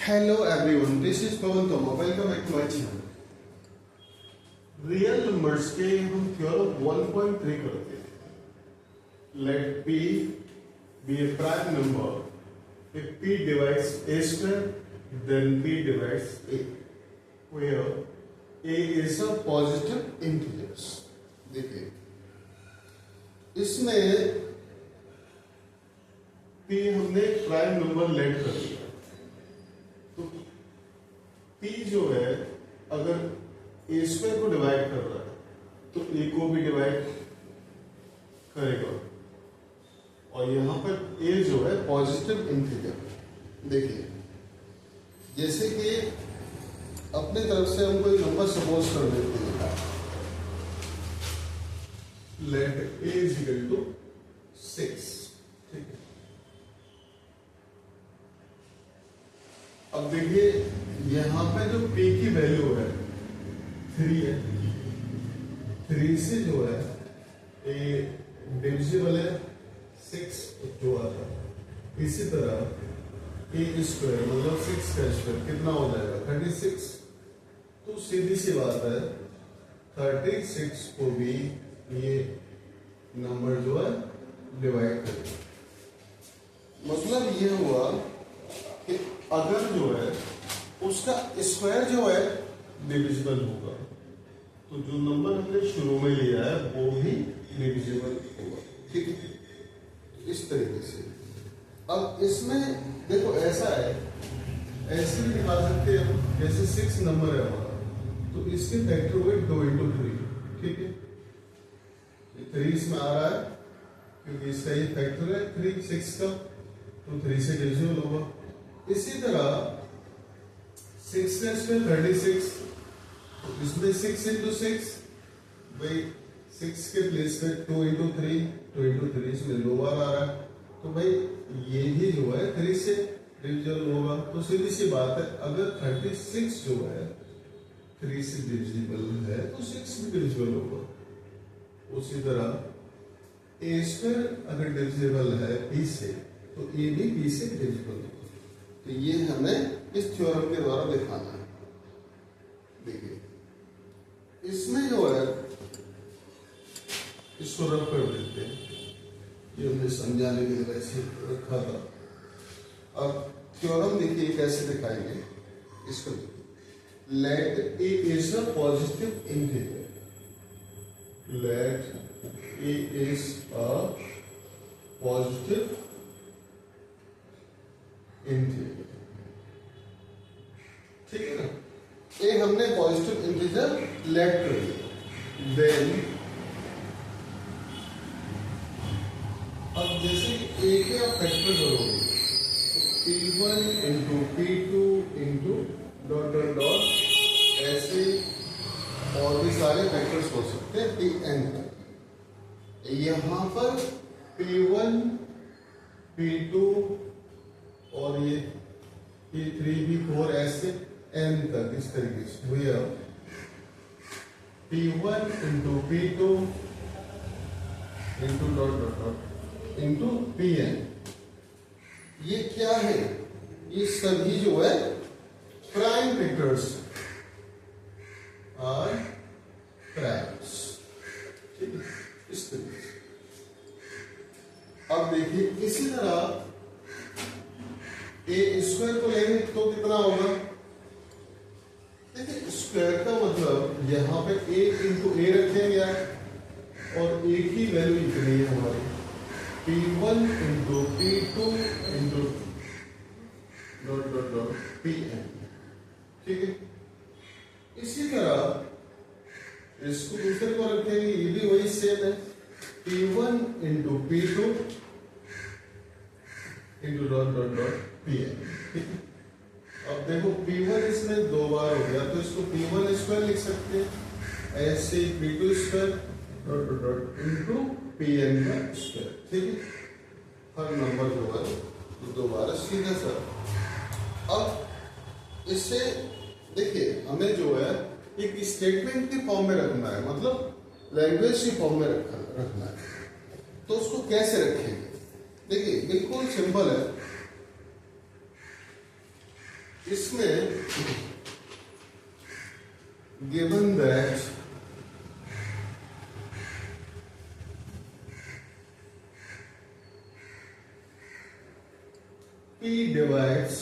Hello everyone, this is Pawan Toma. Welcome back to my channel. Real numbers के हम theorem 1.3 करते हैं. Let P be a prime number if P divides A square, then P divides A, where A is a positive integers. देखिए इसमें P हमने prime number late कर दिया, तो P जो है अगर ए स्क्वायर को डिवाइड कर रहा है तो ए को भी डिवाइड करेगा, और यहां पर ए जो है पॉजिटिव इंटीजर. देखिए जैसे कि अपने तरफ से हम कोई नंबर सपोज कर देते हैं, let A is equal to 6. ठीक है, अब देखिए यहां पे जो p की वैल्यू है 3 है. 3 से जो है ए डिविजिबल है 6 जो आता है. इसी तरह ए स्क्वायर मतलब 6 का स्क्वायर कितना हो जाएगा 36. तो सीधी सी बात है 36 को भी ये नंबर जो है डिवाइड करेगा. मतलब ये हुआ कि अगर जो है उसका स्क्वायर जो है डिविजिबल होगा तो जो नंबर हमने शुरू में लिया है वो भी डिविजिबल होगा. ठीक है, इस तरीके से. अब इसमें देखो ऐसा है, ऐसे भी दिखा सकते हैं हम, जैसे 6 नंबर है हमारा तो इसके फैक्टर हुए 2 into 3. ठीक है, 3 इसमें आ रहा है क्योंकि इसका ये फैक्टर है 3 6 का, तो 3 से डिविजिबल होगा. इसी तरह 6 का स्क्वायर 36, तो इसमें 6 into 6 भाई 6 के प्लेस पे 2 into 3, 2 into 3 इसमें 2 बार आ रहा है, तो भाई ये भी जो है 3 से डिविजिबल होगा. तो सीधी सी बात है अगर 36 जो है 3 से डिविजिबल है तो 6 भी डिविजिबल होगा. उसी तरह ए स्क्वायर अगर डिविजिबल है p से तो ए भी p से डिविजिबल होगा. तो ये हमें इस थ्योरम के द्वारा दिखाना है. देखिए इसमें जो है इसको रब कर देते हैं, ये हमने समझाने के लिए वैसे रखा था. अब थ्योरम देखिए कैसे दिखाएंगे इसको. Let A is a positive integer. Let A is a positive integer. ठीक है ना, ए हमने पॉजिटिव इंटीजर लेट कर दिया. देन अब जैसे ए के आप फैक्टर करोगे तो p1 into p2 into dot dot dot ऐसे और भी सारे फैक्टर्स हो सकते हैं pn तक. यहां पर p1 p2 और ये p3 p4 ऐसे n तक इस तरीके से हुए. p1 into p2 into dot dot dot into pn. ये क्या है, ये सभी जो है प्राइम फैक्टर्स आर प्राइम्स. ठीक है, इस तरीके से. अब देखिए इसी तरह ए स्क्वायर को लेंगे तो कितना होगा. देखिए स्क्वायर का मतलब यहाँ पे ए इंटू ए रखेंगे और ए की वैल्यू इतनी है हमारी p1 into p2 into dot dot dot pn. ठीक है, इसी तरह इसको दूसरे को रखेंगे, ये भी वही सेम है p1 into p2 into dot dot dot pn. ठीक है, अब देखो p1 इसमें 2 बार हो गया तो इसको p1 स्क्वायर लिख सकते हैं, ऐसे p2 square dot dot dot into pn का स्क्वायर. ठीक है, हर नंबर जो है तो 2 बार सीधा सा. अब इससे देखिए हमें जो है एक स्टेटमेंट की फॉर्म में रखना है, मतलब लैंग्वेज की फॉर्म में रखना है. तो उसको कैसे रखेंगे, देखिए बिल्कुल सिंपल है. इसमें given that P divides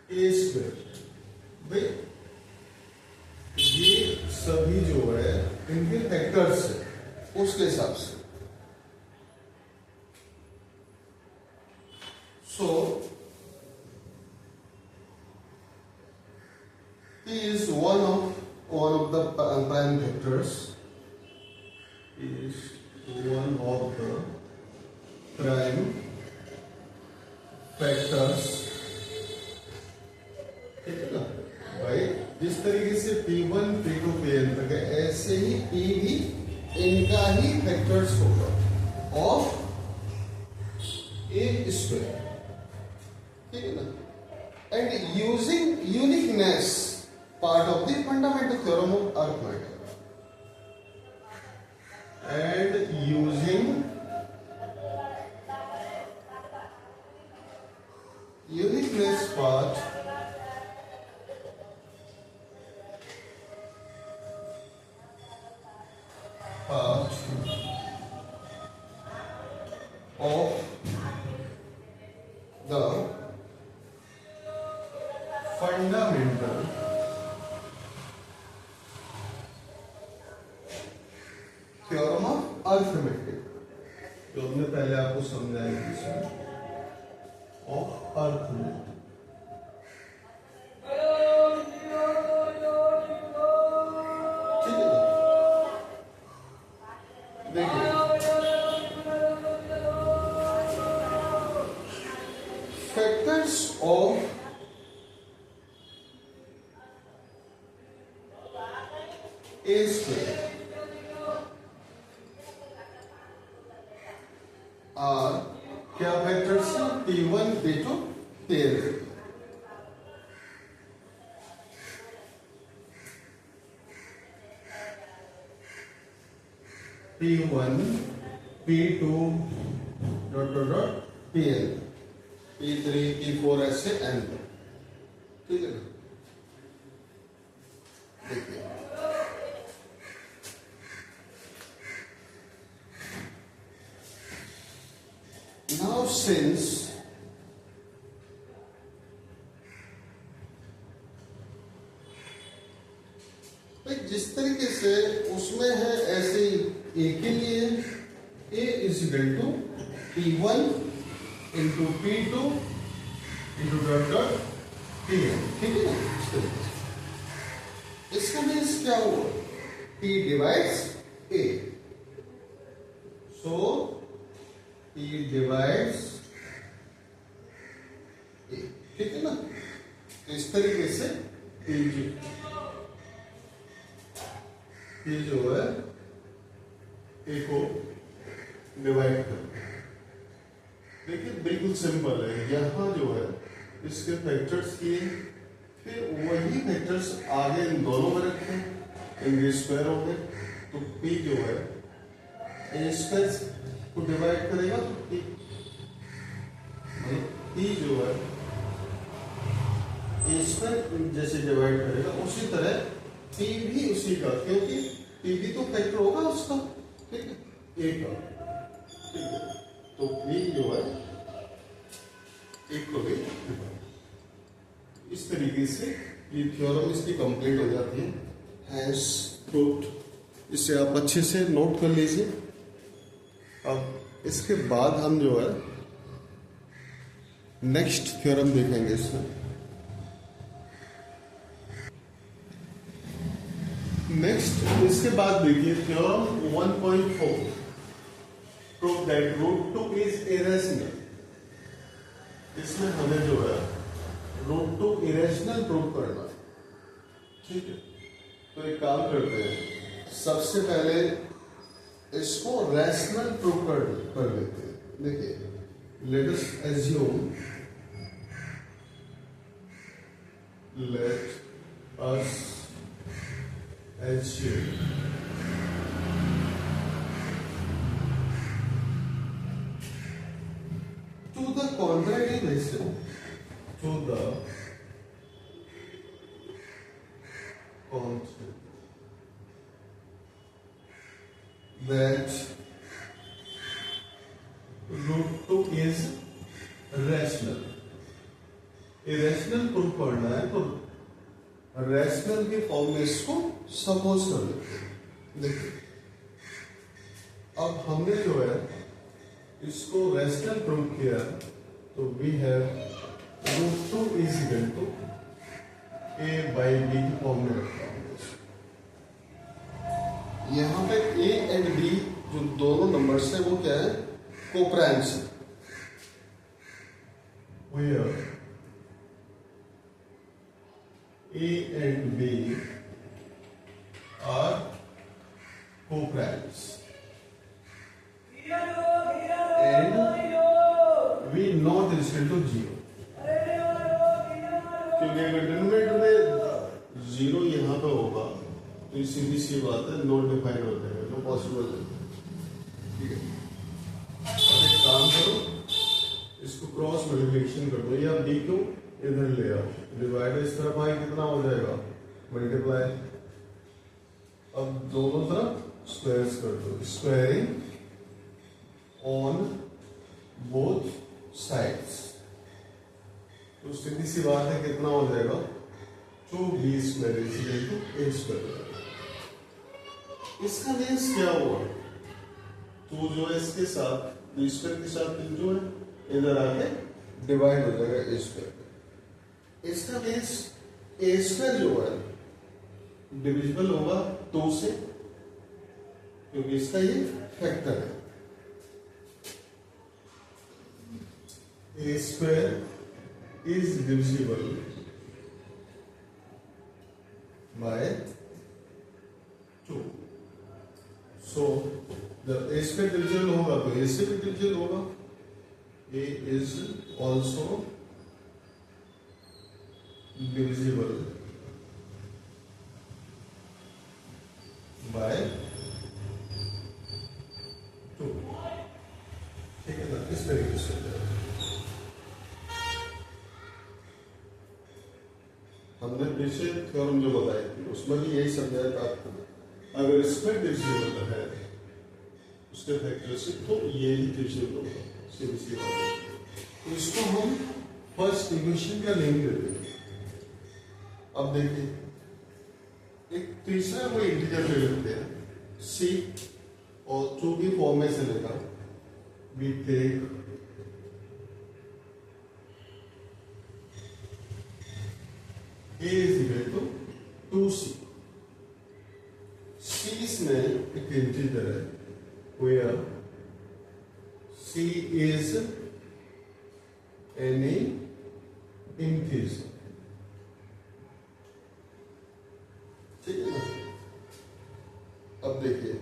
A square, भाई ये सभी जो है इनके फैक्टर्स है उसके हिसाब से। So P is one of the prime factors. Is one of the prime factors. ठीक है ना भाई, जिस तरीके से P1 P2 Pn तक है ऐसे ही P भी इनका ही फैक्टर्स होगा ऑफ A स्क्वायर। ठीक है ना, and using uniqueness part of the fundamental theorem of arithmetic, and using uniqueness part of the fundamental theorem of arithmetic, जो हमने पहले आपको समझाया इसमें ऑफ अर्थमेटिक। ठीक है ना, देखिए फैक्टर्स ऑफ ए स्क्वायर और क्या फैक्टर्स हैं? P1 P2 Pn। P1 P2 dot Pn, P3 P4 ऐसे n। ठीक है ना, देखिए now since जिस तरीके से उसमें है ऐसे ही ए के लिए A is equal to P1 into P2 into dot Pn। ठीक है ना, इसका मीन्स क्या हुआ? P divides A, so P divides A। ठीक है ना, तो इस तरीके से ये जो है A को डिवाइड कर, देखिए बिल्कुल सिंपल है। यहां जो है इसके फैक्टर्स किए, फिर वही फैक्टर्स आगे इन दोनों में रखे, इनके स्क्वायर हो गए, तो P जो है A स्क्वायर को डिवाइड करेगा तो P, मतलब P जो है A स्क्वायर जैसे डिवाइड करेगा उसी तरह P भी उसी का, क्योंकि P भी तो फैक्टर होगा उसका। ठीक है, A का। ठीक है, तो P जो है एक को भी इस तरीके से ये थ्योरम इसकी कंप्लीट हो जाती है। हैज प्रूव्ड, इसे आप अच्छे से नोट कर लीजिए। अब इसके बाद हम जो है नेक्स्ट थ्योरम देखेंगे इसमें। नेक्स्ट इसके बाद देखिए theorem 1.4, prove that root 2 is irrational. इसमें हमें जो है रूट 2 इरेशनल प्रूव करना है। ठीक है, तो एक काम करते हैं, सबसे पहले इसको रैशनल प्रूव कर लेते हैं। देखिए let us assume, let us assume to the contrary this, to the contrary, that root 2 is rational. Irrational proof पढ़ना है तो रैशनल के फॉर्म में इसको सपोज कर लेते हैं। देखिए अब हमने जो है इसको रैशनल प्रूफ किया तो we have root 2 is equal to A by B की फॉर्म में रखा हूं। यहां पे ए एंड बी जो दोनों नंबर्स है वो क्या है, कोप्राइम्स है। Where A and B are co-primes and V not is equal to 0, क्योंकि अगर डिनोमिनेटर में 0 यहाँ पे होगा तो ये सीधी सी बात है, नॉट डिफाइंड हो जाएगा, नो पॉसिबल है। ठीक है, अब एक काम करो, इसको क्रॉस मल्टीप्लिकेशन कर दो, या B को इधर ले आओ, डिवाइड इस तरफ आए कितना हो जाएगा, मल्टीप्लाई। अब दोनों तरफ स्क्वायर्स कर दो, स्क्वायरिंग ऑन बोथ साइड्स, तो सीधी सी बात है कितना हो जाएगा, 2b square is equal to a square. इसका मीन्स क्या हुआ, तो जो है इसके साथ b स्क्वायर के साथ जो है इधर आके डिवाइड हो जाएगा a स्क्वायर। इसका मीन्स ए स्क्वायर जो है डिविजिबल होगा 2 से, क्योंकि इसका ये फैक्टर है। ए स्क्वायर इज डिविजिबल बाय 2, सो जब ए स्क्वायर डिविजिबल होगा तो ए से भी डिविजिबल होगा, ए इज ऑल्सो divisible by 2। ठीक है ना, इस तरीके से हमने पीछे थ्योरम जो बताई थी उसमें भी यही समझाया था आपको, अगर स्क्वायर डिविजिबल है उसके फैक्टर से तो ये भी डिविजिबल होगा, सीधी सी बात है। तो इसको हम फर्स्ट इक्वेशन का नेम देते हैं। अब देखिए एक तीसरा कोई इंटीजर ले लेते हैं c, और चूंकि फॉर्म में से लेगा we take a is equal to 2c। c इसमें एक इंटीजर है, where c is any integer. ठीक है ना, अब देखिए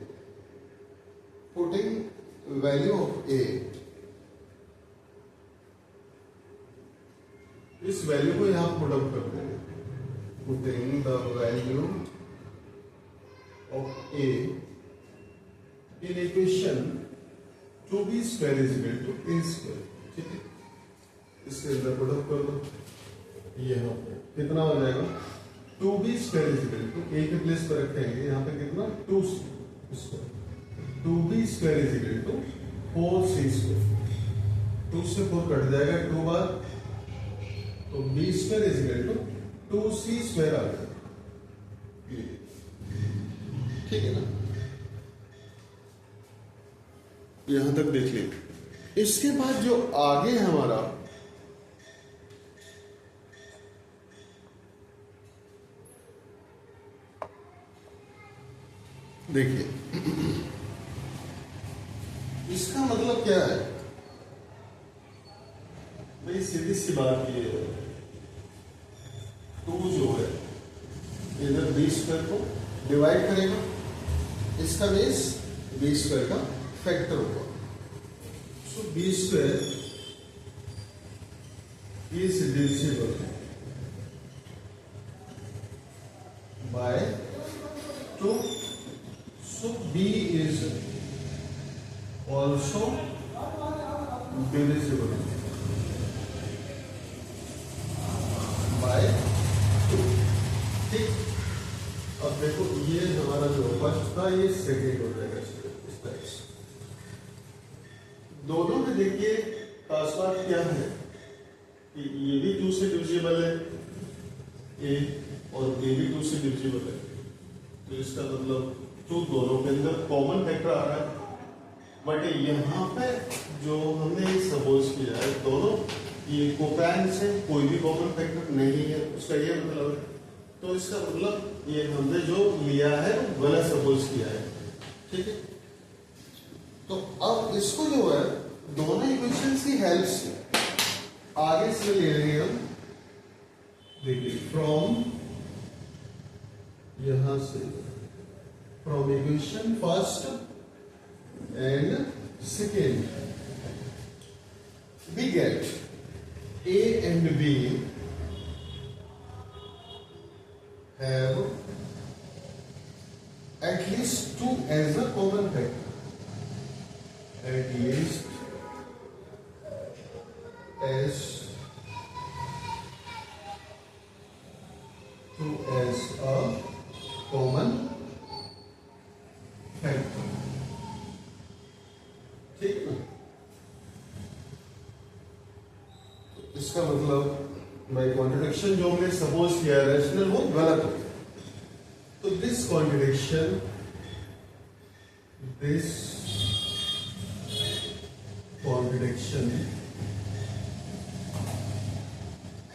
पुटिंग वैल्यू ऑफ a, इस वैल्यू को यहां पुट अप कर देंगे, putting the value of a in equation 2b square is equal to a square. ठीक है, इसके अंदर पुट अप कर दो, यहां पे कितना हो जाएगा, 2b square is equal to a के प्लेस पर रखेंगे यहाँ पे कितना, 2c square, 2b square is equal to 4c square, 2 से 4 कट जाएगा 2 बार, तो b square is equal to 2c square आ जाएगा। ठीक है ना, यहां तक देखिए। इसके बाद जो आगे हमारा देखिए, इसका मतलब क्या है भाई, सीधी सी बात ये है, 2 जो है इधर b स्क्वायर को डिवाइड करेगा, इसका बेस b स्क्वायर का फैक्टर होगा, सो b square is divisible by 2, so b is also divisible था, ये सेकेंड हो जाएगा इस टाइप से। दोनों में देखिए खास बात क्या है कि ये भी 2 से डिविजिबल है ए, और ये भी 2 से डिविजिबल है, तो इसका मतलब 2 दोनों के अंदर कॉमन फैक्टर आ रहा है। बट यहाँ पे जो हमने सपोज किया है दोनों ये कोपैरेंट्स है, कोई भी कॉमन फैक्टर नहीं है, उसका ये मतलब है। तो इसका मतलब ये हमने जो लिया है वो गलत सपोज किया है, ठीक है। तो अब इसको जो है दोनों इक्वेशन की हेल्प से आगे से ले लेंगे हम। देखिए फ्रॉम, यहां से from equation first and second we get A and B have at least 2 as a common factor. At least as 2 as a common factor. ठीक है। इसका मतलब भाई कॉन्ट्रडिक्शन जो हमने सपोज किया रैशनल वो गलत हो गया। तो this contradiction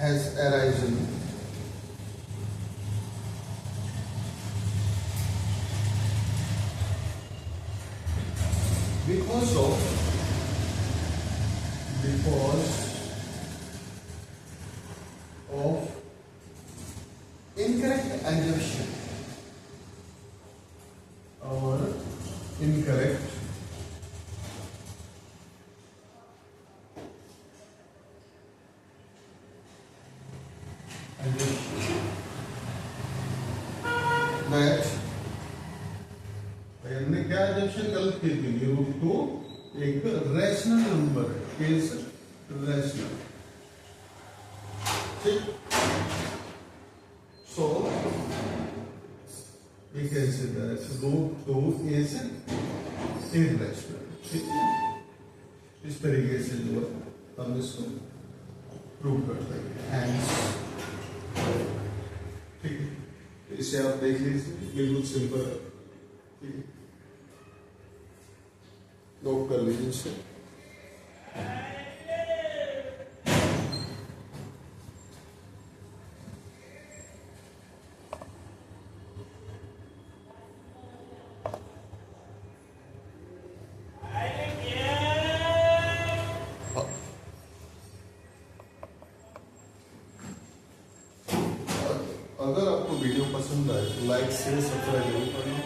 has arisen because of incorrect assumption or incorrect assumption that हमने क्या assumption गलत की थी, √2 एक रैशनल नंबर है, इज रैशनल, ठीक। So we can say that √2 is irrational, ठीक है। इस तरीके से जो है हम इसको प्रूव कर सकते हैं, ठीक है। इसे आप देख लीजिए, बिल्कुल सिंपल है, ठीक है। नोट कर लीजिए इसे। अगर आपको वीडियो पसंद आए तो लाइक शेयर सब्सक्राइब जरूर करना,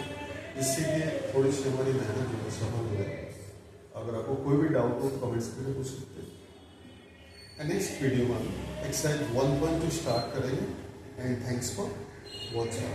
इससे कि थोड़ी सी हमारी मेहनत जो है सफल हो जाए। अगर आपको कोई भी डाउट हो कमेंट्स करके पूछ सकते हैं। नेक्स्ट वीडियो में एक्सरसाइज 1.2 स्टार्ट करेंगे। And thanks for watching.